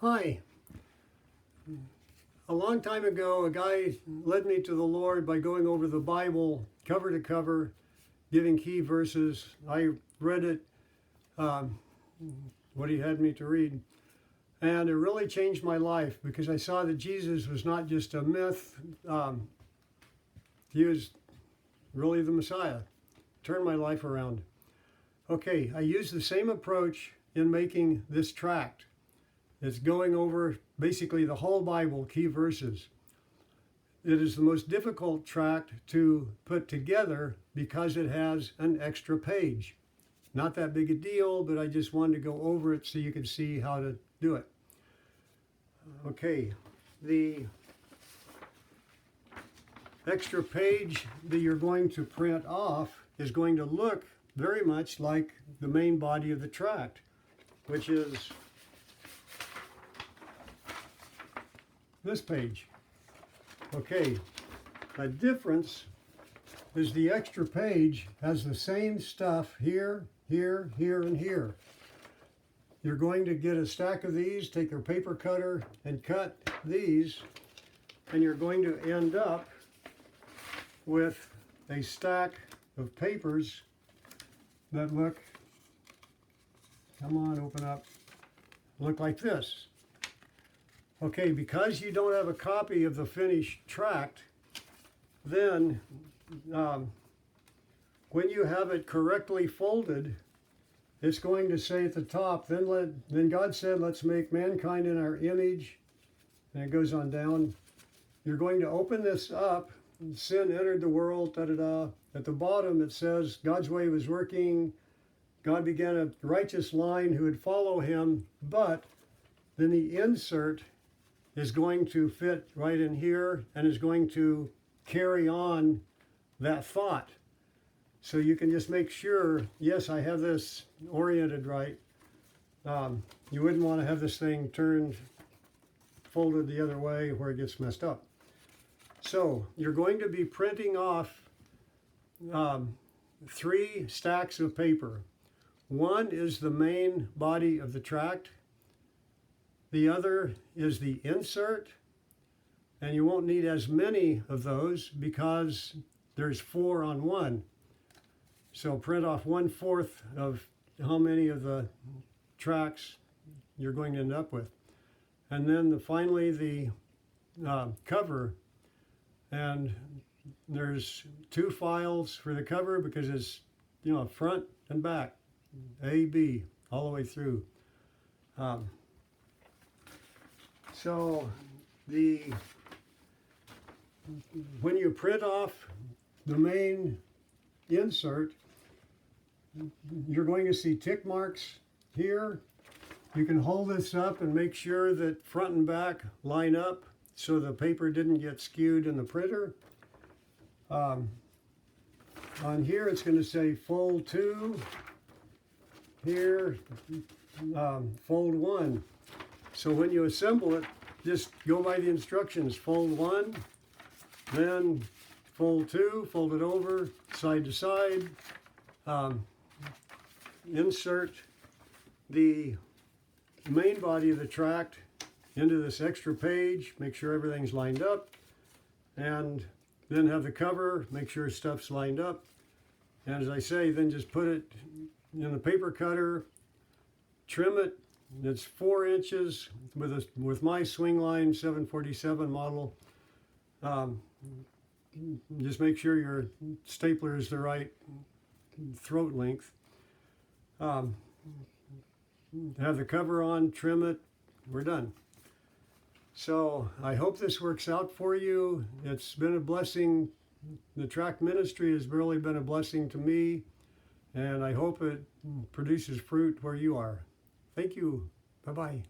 Hi. A long time ago, a guy led me to the Lord by going over the Bible cover to cover, giving key verses. I read it, um, what he had me to read, and it really changed my life because I saw that Jesus was not just a myth. He was really the Messiah. Turned my life around. Okay, I used the same approach in making this tract. It's going over basically the whole Bible, key verses. It is the most difficult tract to put together because it has an extra page. Not that big a deal, but I just wanted to go over it so you could see how to do it. Okay, the extra page that you're going to print off is going to look very much like the main body of the tract, which is this page. Okay, the difference is the extra page has the same stuff here, here, here, and here. You're going to get a stack of these, take your paper cutter and cut these, and you're going to end up with a stack of papers that look, come on, open up, look like this. Okay, because you don't have a copy of the finished tract, then when you have it correctly folded, it's going to say at the top, then God said, let's make mankind in our image, and it goes on down. You're going to open this up, sin entered the world, da-da-da. At the bottom it says, God's way was working, God began a righteous line who would follow him, but then the insert is going to fit right in here and is going to carry on that thought. So you can just make sure, yes, I have this oriented right. You wouldn't want to have this thing turned, folded the other way where it gets messed up. So you're going to be printing off 3 stacks of paper. One is the main body of the tract. The other is the insert, and you won't need as many of those because there's 4 on 1. So print off 1/4 of how many of the tracts you're going to end up with. And then finally the cover, and there's 2 files for the cover because it's, front and back, A, B, all the way through. So when you print off the main insert, you're going to see tick marks here. You can hold this up and make sure that front and back line up so the paper didn't get skewed in the printer. On here it's going to say fold 2, here fold 1. So when you assemble it, just go by the instructions. Fold 1, then fold 2, fold it over, side to side. Insert the main body of the tract into this extra page, make sure everything's lined up, and then have the cover, make sure stuff's lined up. And as I say, then just put it in the paper cutter, trim it. It's 4 inches with my swing line 747 model. Just make sure your stapler is the right throat length. Have the cover on, trim it, we're done. So I hope this works out for you. It's been a blessing. The tract ministry has really been a blessing to me, and I hope it produces fruit where you are. Thank you. Bye-bye.